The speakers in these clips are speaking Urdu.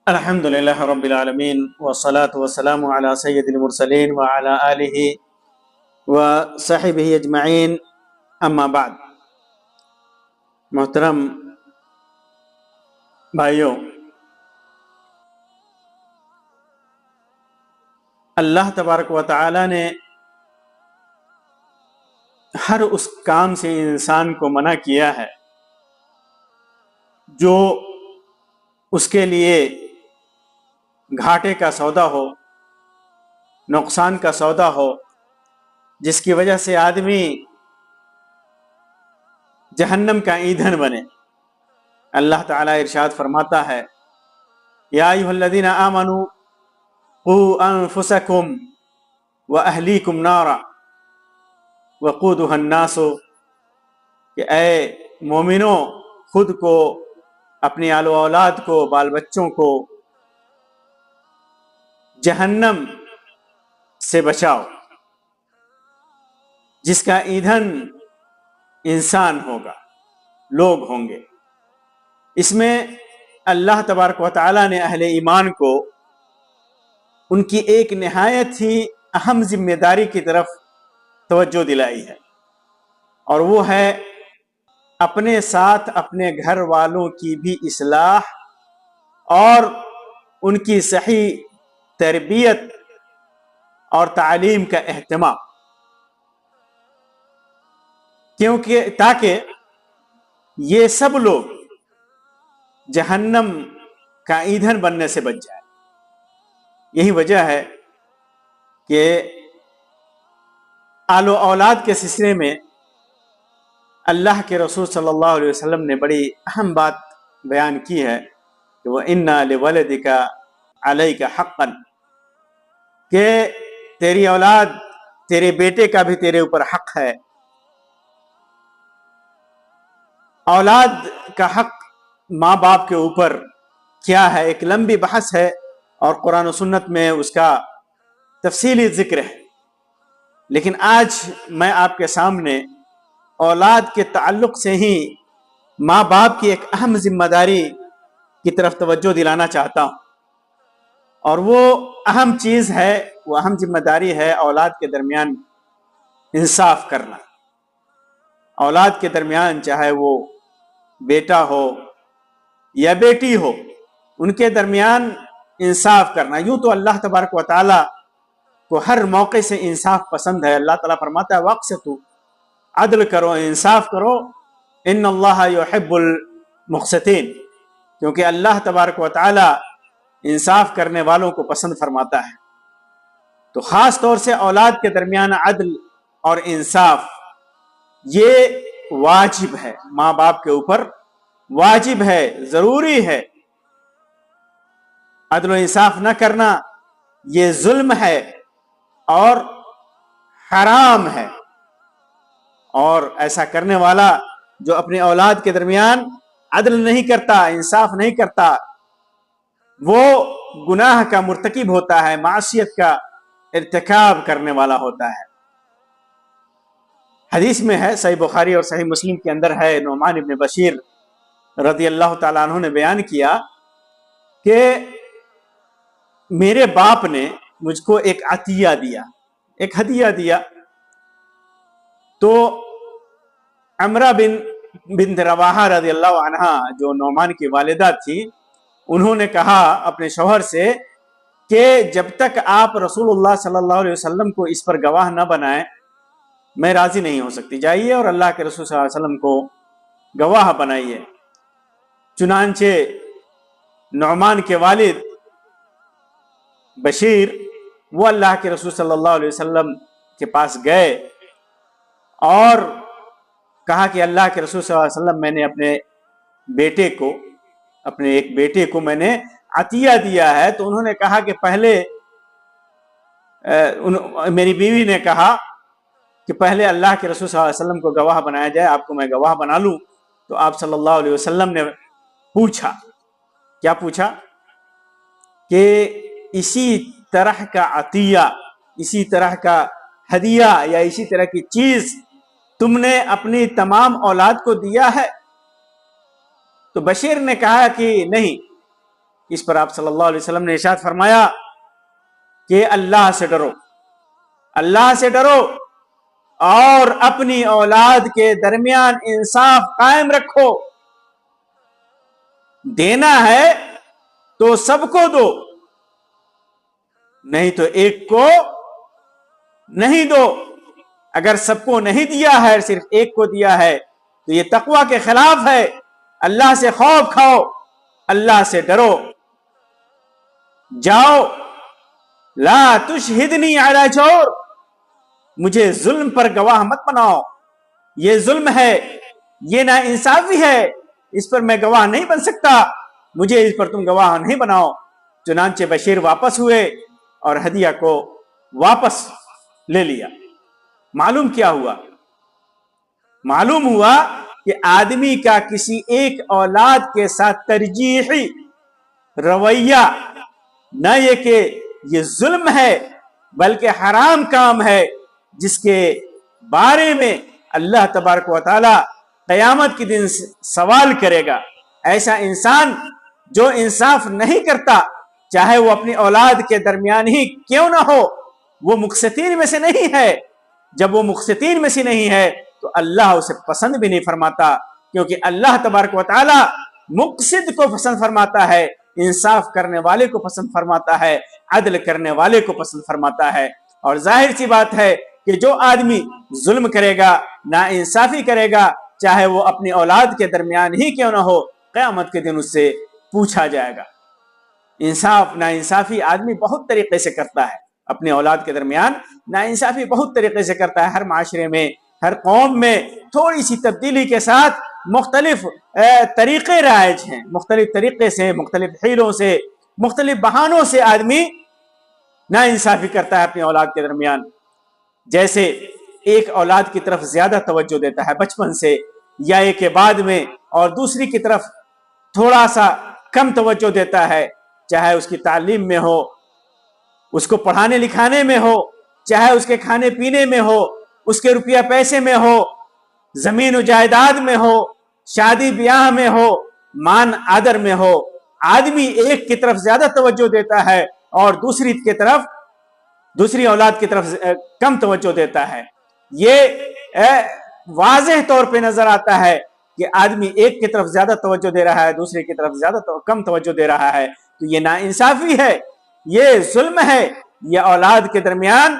الحمد لله رب العالمين والصلاة والسلام على سيد المرسلين وعلى آله وصحبه اجمعین اما بعد۔ محترم بھائیوں، اللہ تبارک و تعالی نے ہر اس کام سے انسان کو منع کیا ہے جو اس کے لیے گھاٹے کا سودا ہو، نقصان کا سودا ہو، جس کی وجہ سے آدمی جہنم کا ایندھن بنے۔ اللہ تعالیٰ ارشاد فرماتا ہے، یا ایھا الذین آمنوا قوا انفسکم واہلیکم نارا وقودھا الناس، کہ اے مومنوں، خود کو، اپنی آل و اولاد کو، بال بچوں کو جہنم سے بچاؤ، جس کا ایندھن انسان ہوگا، لوگ ہوں گے۔ اس میں اللہ تبارک و تعالیٰ نے اہل ایمان کو ان کی ایک نہایت ہی اہم ذمہ داری کی طرف توجہ دلائی ہے، اور وہ ہے اپنے ساتھ اپنے گھر والوں کی بھی اصلاح اور ان کی صحیح تربیت اور تعلیم کا اہتمام، کیونکہ تاکہ یہ سب لوگ جہنم کا ایندھن بننے سے بچ جائے۔ یہی وجہ ہے کہ آل و اولاد کے سلسلے میں اللہ کے رسول صلی اللہ علیہ وسلم نے بڑی اہم بات بیان کی ہے کہ وَإِنَّا لِوَلَدِكَ عَلَيْكَ حَقًّا، کہ تیری اولاد، تیرے بیٹے کا بھی تیرے اوپر حق ہے۔ اولاد کا حق ماں باپ کے اوپر کیا ہے، ایک لمبی بحث ہے اور قرآن و سنت میں اس کا تفصیلی ذکر ہے، لیکن آج میں آپ کے سامنے اولاد کے تعلق سے ہی ماں باپ کی ایک اہم ذمہ داری کی طرف توجہ دلانا چاہتا ہوں، اور وہ اہم چیز ہے، وہ اہم ذمہ داری ہے اولاد کے درمیان انصاف کرنا۔ اولاد کے درمیان چاہے وہ بیٹا ہو یا بیٹی ہو، ان کے درمیان انصاف کرنا۔ یوں تو اللہ تبارک و تعالی کو ہر موقع سے انصاف پسند ہے۔ اللہ تعالیٰ فرماتا ہے وَاقْسِطُوا، عدل کرو، انصاف کرو، ان اللہ یحب المقسطین، کیونکہ اللہ تبارک و تعالی انصاف کرنے والوں کو پسند فرماتا ہے۔ تو خاص طور سے اولاد کے درمیان عدل اور انصاف یہ واجب ہے، ماں باپ کے اوپر واجب ہے، ضروری ہے۔ عدل و انصاف نہ کرنا یہ ظلم ہے اور حرام ہے، اور ایسا کرنے والا جو اپنی اولاد کے درمیان عدل نہیں کرتا، انصاف نہیں کرتا، وہ گناہ کا مرتکب ہوتا ہے، معصیت کا ارتکاب کرنے والا ہوتا ہے۔ حدیث میں ہے، صحیح بخاری اور صحیح مسلم کے اندر ہے، نعمان بن بشیر رضی اللہ تعالیٰ عنہ نے بیان کیا کہ میرے باپ نے مجھ کو ایک عطیہ دیا، ایک ہدیہ دیا۔ تو عمرہ بنت رواحہ رضی اللہ عنہا، جو نعمان کی والدہ تھی، انہوں نے کہا اپنے شوہر سے کہ جب تک آپ رسول اللہ صلی اللہ علیہ وسلم کو اس پر گواہ نہ بنائیں میں راضی نہیں ہو سکتی، جائیے اور اللہ کے رسول صلی اللہ علیہ وسلم کو گواہ بنائیے۔ چنانچہ نعمان کے والد بشیر وہ اللہ کے رسول صلی اللہ علیہ وسلم کے پاس گئے اور کہا کہ اللہ کے رسول صلی اللہ علیہ وسلم، میں نے اپنے بیٹے کو، اپنے ایک بیٹے کو میں نے عطیہ دیا ہے۔ تو انہوں نے کہا کہ پہلے میری بیوی نے کہا کہ پہلے اللہ کے رسول صلی اللہ علیہ وسلم کو گواہ بنایا جائے، آپ کو میں گواہ بنا لوں۔ تو آپ صلی اللہ علیہ وسلم نے پوچھا، کیا پوچھا؟ کہ اسی طرح کا عطیہ، اسی طرح کا ہدیہ یا اسی طرح کی چیز تم نے اپنی تمام اولاد کو دیا ہے؟ تو بشیر نے کہا کہ نہیں، اس پر آپ صلی اللہ علیہ وسلم نے ارشاد فرمایا کہ اللہ سے ڈرو، اللہ سے ڈرو اور اپنی اولاد کے درمیان انصاف قائم رکھو۔ دینا ہے تو سب کو دو، نہیں تو ایک کو نہیں دو۔ اگر سب کو نہیں دیا ہے، صرف ایک کو دیا ہے، تو یہ تقوی کے خلاف ہے۔ اللہ سے خوف کھاؤ، اللہ سے ڈرو۔ جاؤ، لا تشہدنی علی جور، مجھے ظلم پر گواہ مت بناؤ، یہ ظلم ہے، یہ نا انصافی ہے، اس پر میں گواہ نہیں بن سکتا، مجھے اس پر تم گواہ نہیں بناؤ۔ چنانچہ بشیر واپس ہوئے اور ہدیہ کو واپس لے لیا۔ معلوم کیا ہوا؟ معلوم ہوا کہ آدمی کا کسی ایک اولاد کے ساتھ ترجیحی رویہ نہ یہ کہ یہ ظلم ہے بلکہ حرام کام ہے، جس کے بارے میں اللہ تبارک و تعالی قیامت کے دن سوال کرے گا۔ ایسا انسان جو انصاف نہیں کرتا، چاہے وہ اپنی اولاد کے درمیان ہی کیوں نہ ہو، وہ مقسطین میں سے نہیں ہے۔ جب وہ مقسطین میں سے نہیں ہے تو اللہ اسے پسند بھی نہیں فرماتا، کیونکہ اللہ تبارک و تعالی مقسط کو پسند فرماتا ہے، انصاف کرنے والے کو پسند فرماتا ہے، عدل کرنے والے کو پسند فرماتا ہے۔ اور ظاہر سی بات ہے کہ جو آدمی ظلم کرے گا، ناانصافی کرے گا، چاہے وہ اپنی اولاد کے درمیان ہی کیوں نہ ہو، قیامت کے دن اس سے پوچھا جائے گا۔ انصاف ناانصافی آدمی بہت طریقے سے کرتا ہے، اپنے اولاد کے درمیان ناانصافی بہت طریقے سے کرتا ہے۔ ہر معاشرے میں، ہر قوم میں تھوڑی سی تبدیلی کے ساتھ مختلف طریقے رائج ہیں، مختلف طریقے سے، مختلف حیلوں سے، مختلف بہانوں سے آدمی ناانصافی کرتا ہے اپنی اولاد کے درمیان۔ جیسے ایک اولاد کی طرف زیادہ توجہ دیتا ہے بچپن سے یا ایک کے بعد میں، اور دوسری کی طرف تھوڑا سا کم توجہ دیتا ہے، چاہے اس کی تعلیم میں ہو، اس کو پڑھانے لکھانے میں ہو، چاہے اس کے کھانے پینے میں ہو، اس کے روپیہ پیسے میں ہو، زمین و جائیداد میں ہو، شادی بیاہ میں ہو، مان آدر میں ہو۔ آدمی ایک کی طرف زیادہ توجہ دیتا ہے اور دوسری اولاد کی طرف کم توجہ دیتا ہے۔ یہ واضح طور پہ نظر آتا ہے کہ آدمی ایک کی طرف زیادہ توجہ دے رہا ہے، دوسرے کی طرف کم توجہ دے رہا ہے، تو یہ ناانصافی ہے، یہ ظلم ہے، یہ اولاد کے درمیان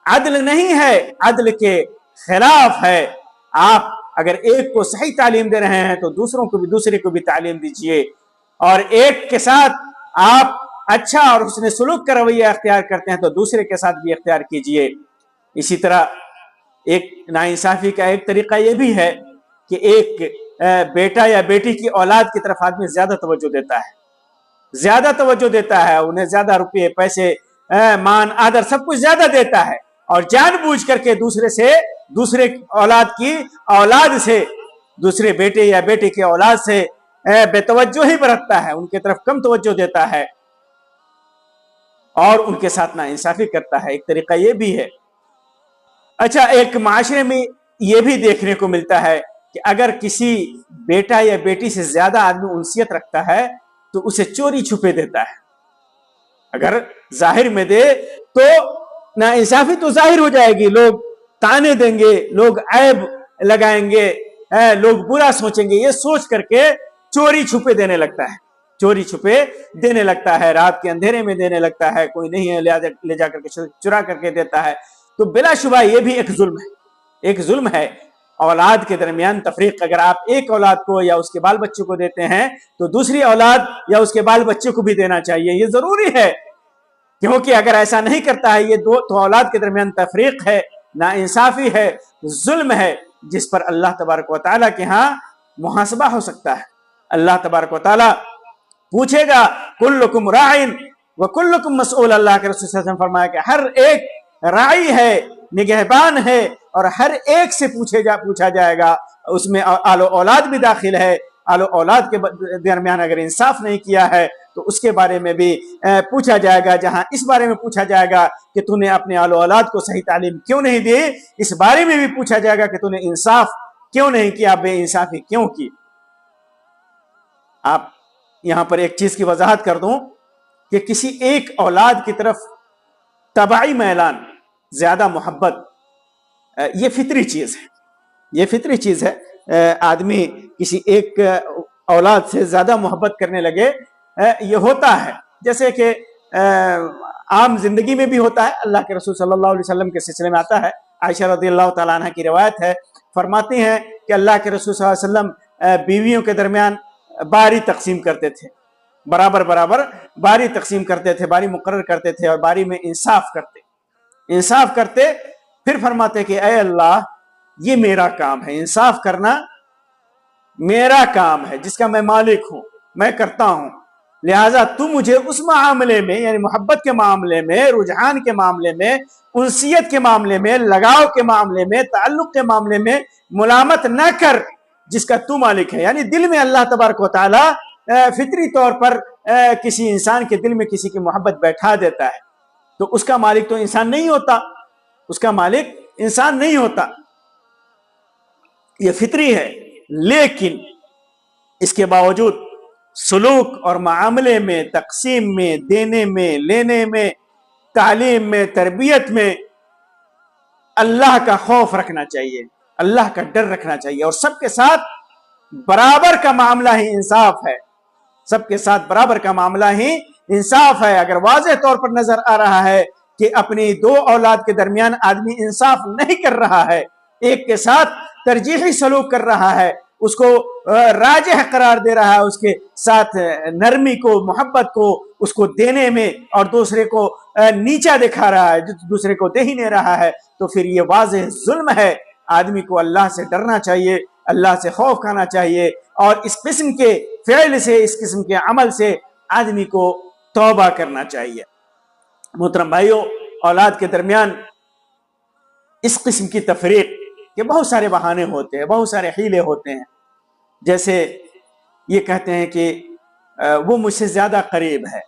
عدل نہیں ہے، عدل کے خلاف ہے۔ آپ اگر ایک کو صحیح تعلیم دے رہے ہیں تو دوسرے کو بھی تعلیم دیجئے، اور ایک کے ساتھ آپ اچھا اور حسن سلوک کا رویہ اختیار کرتے ہیں تو دوسرے کے ساتھ بھی اختیار کیجئے۔ اسی طرح ایک ناانصافی کا ایک طریقہ یہ بھی ہے کہ ایک بیٹا یا بیٹی کی اولاد کی طرف آدمی زیادہ توجہ دیتا ہے، انہیں زیادہ روپے پیسے مان آدر سب کچھ زیادہ دیتا ہے، اور جان بوجھ کر کے دوسرے اولاد سے دوسرے بیٹے یا بیٹی کے اولاد سے بے توجہ ہی برتتا ہے، ان کی طرف کم توجہ دیتا ہے اور ان کے ساتھ ناانصافی کرتا ہے۔ ایک طریقہ یہ بھی ہے۔ اچھا، ایک معاشرے میں یہ بھی دیکھنے کو ملتا ہے کہ اگر کسی بیٹا یا بیٹی سے زیادہ آدمی انسیت رکھتا ہے تو اسے چوری چھپے دیتا ہے۔ اگر ظاہر میں دے تو ناانصافی تو ظاہر ہو جائے گی، لوگ تانے دیں گے، لوگ عیب لگائیں گے، لوگ برا سوچیں گے، یہ سوچ کر کے چوری چھپے دینے لگتا ہے، رات کے اندھیرے میں دینے لگتا ہے، کوئی نہیں ہے لے جا کر کے چرا کر کے دیتا ہے۔ تو بلا شبہ یہ بھی ایک ظلم ہے۔ اولاد کے درمیان تفریق، اگر آپ ایک اولاد کو یا اس کے بال بچوں کو دیتے ہیں تو دوسری اولاد یا اس کے بال بچوں کو بھی دینا چاہیے، یہ ضروری ہے، کیونکہ اگر ایسا نہیں کرتا ہے یہ تو اولاد کے درمیان تفریق ہے، ناانصافی ہے، ظلم ہے، جس پر اللہ تبارک و تعالیٰ کے ہاں محاسبہ ہو سکتا ہے۔ اللہ تبارک و تعالیٰ پوچھے گا، کلکم راعٍ وکلکم مسئول، اللہ کے رسول صلی اللہ علیہ وسلم فرمایا کہ ہر ایک راعی ہے، نگہبان ہے، اور ہر ایک سے پوچھا جائے گا، اس میں آل و اولاد بھی داخل ہے۔ آل و اولاد کے درمیان اگر انصاف نہیں کیا ہے تو اس کے بارے میں بھی پوچھا جائے گا، جہاں اس بارے میں پوچھا جائے گا کہ تو نے اپنے آل و اولاد کو صحیح تعلیم کیوں نہیں دی، اس بارے میں بھی پوچھا جائے گا کہ تو نے انصاف کیوں نہیں کیا، بے انصافی کیوں کی۔ آپ یہاں پر ایک چیز کی وضاحت کر دوں کہ کسی ایک اولاد کی طرف طبعی میلان، زیادہ محبت، یہ فطری چیز ہے، یہ فطری چیز ہے۔ آدمی کسی ایک اولاد سے زیادہ محبت کرنے لگے، یہ ہوتا ہے، جیسے کہ عام زندگی میں بھی ہوتا ہے۔ اللہ کے رسول صلی اللہ علیہ وسلم کے سلسلے میں آتا ہے، عائشہ رضی اللہ تعالیٰ عنہ کی روایت ہے، فرماتی ہیں کہ اللہ کے رسول صلی اللہ علیہ وسلم بیویوں کے درمیان باری تقسیم کرتے تھے، برابر برابر باری تقسیم کرتے تھے، باری مقرر کرتے تھے، اور باری میں انصاف کرتے، پھر فرماتے کہ اے اللہ، یہ میرا کام ہے، انصاف کرنا میرا کام ہے جس کا میں مالک ہوں، میں کرتا ہوں، لہٰذا تو مجھے اس معاملے میں، یعنی محبت کے معاملے میں، رجحان کے معاملے میں، انسیت کے معاملے میں، لگاؤ کے معاملے میں، تعلق کے معاملے میں ملامت نہ کر جس کا تو مالک ہے۔ یعنی دل میں اللہ تبارک و تعالیٰ فطری طور پر کسی انسان کے دل میں کسی کی محبت بیٹھا دیتا ہے، تو اس کا مالک تو انسان نہیں ہوتا، اس کا مالک انسان نہیں ہوتا، یہ فطری ہے۔ لیکن اس کے باوجود سلوک اور معاملے میں، تقسیم میں، دینے میں، لینے میں، تعلیم میں، تربیت میں اللہ کا خوف رکھنا چاہیے، اللہ کا ڈر رکھنا چاہیے، اور سب کے ساتھ برابر کا معاملہ ہی انصاف ہے، سب کے ساتھ برابر کا معاملہ ہی انصاف ہے۔ اگر واضح طور پر نظر آ رہا ہے کہ اپنی دو اولاد کے درمیان آدمی انصاف نہیں کر رہا ہے، ایک کے ساتھ ترجیحی سلوک کر رہا ہے، اس کو راجح قرار دے رہا ہے، اس کے ساتھ نرمی کو، محبت کو اس کو دینے میں، اور دوسرے کو نیچا دکھا رہا ہے، دوسرے کو دے ہی نہیں رہا ہے، تو پھر یہ واضح ظلم ہے۔ آدمی کو اللہ سے ڈرنا چاہیے، اللہ سے خوف کھانا چاہیے، اور اس قسم کے فعل سے، اس قسم کے عمل سے آدمی کو توبہ کرنا چاہیے۔ محترم بھائیو، اولاد کے درمیان اس قسم کی تفریق کے بہت سارے بہانے ہوتے ہیں، بہت سارے حیلے ہوتے ہیں، جیسے یہ کہتے ہیں کہ وہ مجھ سے زیادہ قریب ہے،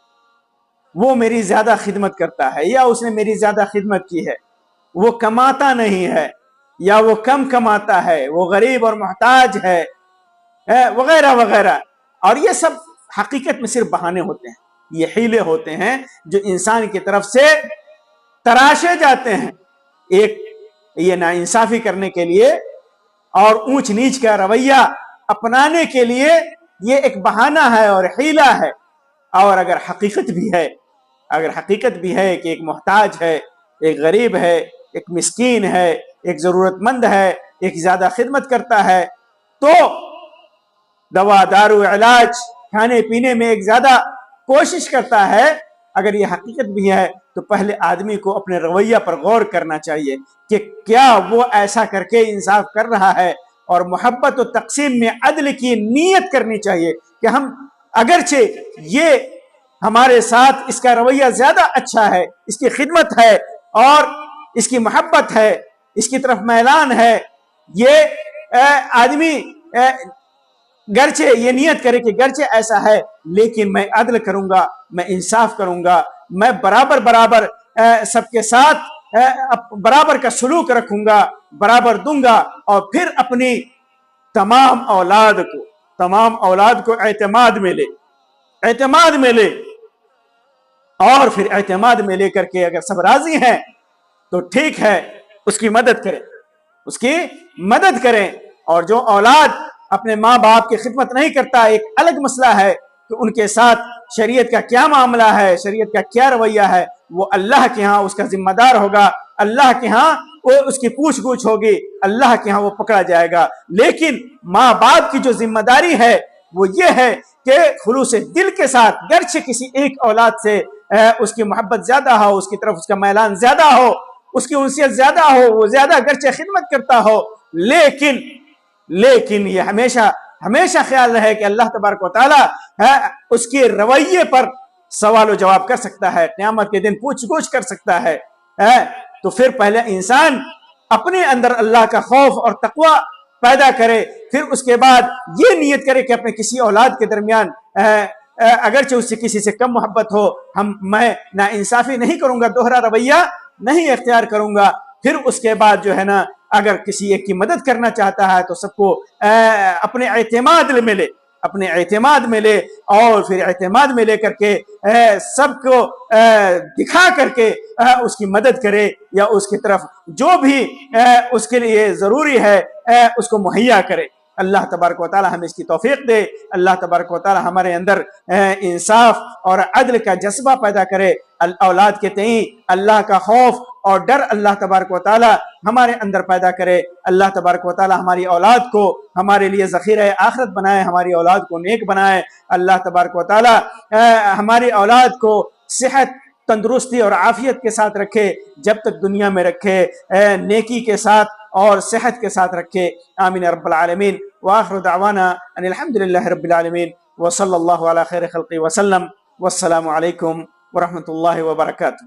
وہ میری زیادہ خدمت کرتا ہے، یا اس نے میری زیادہ خدمت کی ہے، وہ کماتا نہیں ہے، یا وہ کم کماتا ہے، وہ غریب اور محتاج ہے، وغیرہ وغیرہ۔ اور یہ سب حقیقت میں صرف بہانے ہوتے ہیں، یہ حیلے ہوتے ہیں جو انسان کی طرف سے تراشے جاتے ہیں، ایک یہ ناانصافی کرنے کے لیے اور اونچ نیچ کا رویہ اپنانے کے لیے یہ ایک بہانہ ہے اور حیلہ ہے۔ اور اگر حقیقت بھی ہے کہ ایک محتاج ہے، ایک غریب ہے، ایک مسکین ہے، ایک ضرورت مند ہے، ایک زیادہ خدمت کرتا ہے، تو دوا دارو علاج کھانے پینے میں ایک زیادہ کوشش کرتا ہے، اگر یہ حقیقت بھی ہے تو پہلے آدمی کو اپنے رویہ پر غور کرنا چاہیے کہ کیا وہ ایسا کر کے انصاف کر رہا ہے، اور محبت و تقسیم میں عدل کی نیت کرنی چاہیے کہ ہم اگرچہ یہ ہمارے ساتھ اس کا رویہ زیادہ اچھا ہے، اس کی خدمت ہے اور اس کی محبت ہے، اس کی طرف میلان ہے، یہ آدمی گرچہ یہ نیت کرے کہ گرچہ ایسا ہے لیکن میں عدل کروں گا، میں انصاف کروں گا، میں برابر سب کے ساتھ برابر کا سلوک رکھوں گا، برابر دوں گا، اور پھر اپنی تمام اولاد کو اعتماد میں لے اور پھر اعتماد میں لے کر کے اگر سب راضی ہیں تو ٹھیک ہے، اس کی مدد کریں۔ اور جو اولاد اپنے ماں باپ کی خدمت نہیں کرتا، ایک الگ مسئلہ ہے کہ ان کے ساتھ شریعت کا کیا معاملہ ہے، شریعت کا کیا رویہ ہے، وہ اللہ کے ہاں اس کا ذمہ دار ہوگا، اللہ کے ہاں وہ اس کی پوچھ گچھ ہوگی، اللہ کے ہاں وہ پکڑا جائے گا۔ لیکن ماں باپ کی جو ذمہ داری ہے وہ یہ ہے کہ خلوص دل کے ساتھ، گرچہ کسی ایک اولاد سے اس کی محبت زیادہ ہو، اس کی طرف اس کا میلان زیادہ ہو، اس کی انسیت زیادہ ہو، وہ زیادہ گرچہ خدمت کرتا ہو، لیکن یہ ہمیشہ خیال رہے کہ اللہ تبارک و تعالی اس کے رویے پر سوال و جواب کر سکتا ہے، قیامت کے دن پوچھ گچھ کر سکتا ہے۔ تو پھر پہلے انسان اپنے اندر اللہ کا خوف اور تقوی پیدا کرے، پھر اس کے بعد یہ نیت کرے کہ اپنے کسی اولاد کے درمیان اگرچہ اس سے کسی سے کم محبت ہو، میں ناانصافی نہیں کروں گا، دوہرا رویہ نہیں اختیار کروں گا۔ پھر اس کے بعد جو ہے نا، اگر کسی ایک کی مدد کرنا چاہتا ہے تو سب کو اپنے اعتماد میں لے، اپنے اعتماد میں لے اور پھر اعتماد میں لے کر کے سب کو دکھا کر کے اس کی مدد کرے یا اس کی طرف جو بھی اس کے لیے ضروری ہے اس کو مہیا کرے۔ اللہ تبارک و تعالی ہمیں اس کی توفیق دے۔ اللہ تبارک و تعالی ہمارے اندر انصاف اور عدل کا جذبہ پیدا کرے۔ اولاد کے تئیں اللہ کا خوف اور ڈر اللہ تبارک و تعالی ہمارے اندر پیدا کرے۔ اللہ تبارک و تعالی ہماری اولاد کو ہمارے لیے ذخیرہ آخرت بنائے، ہماری اولاد کو نیک بنائے۔ اللہ تبارک و تعالی ہماری اولاد کو صحت، تندرستی اور عافیت کے ساتھ رکھے، جب تک دنیا میں رکھے نیکی کے ساتھ اور صحت کے ساتھ رکھے۔ آمین یا رب العالمین۔ وآخر دعوانا ان الحمد للہ رب العالمین وصلی اللہ علی خیر خلقہ وسلم۔ والسلام علیکم ورحمۃ اللہ وبرکاتہ۔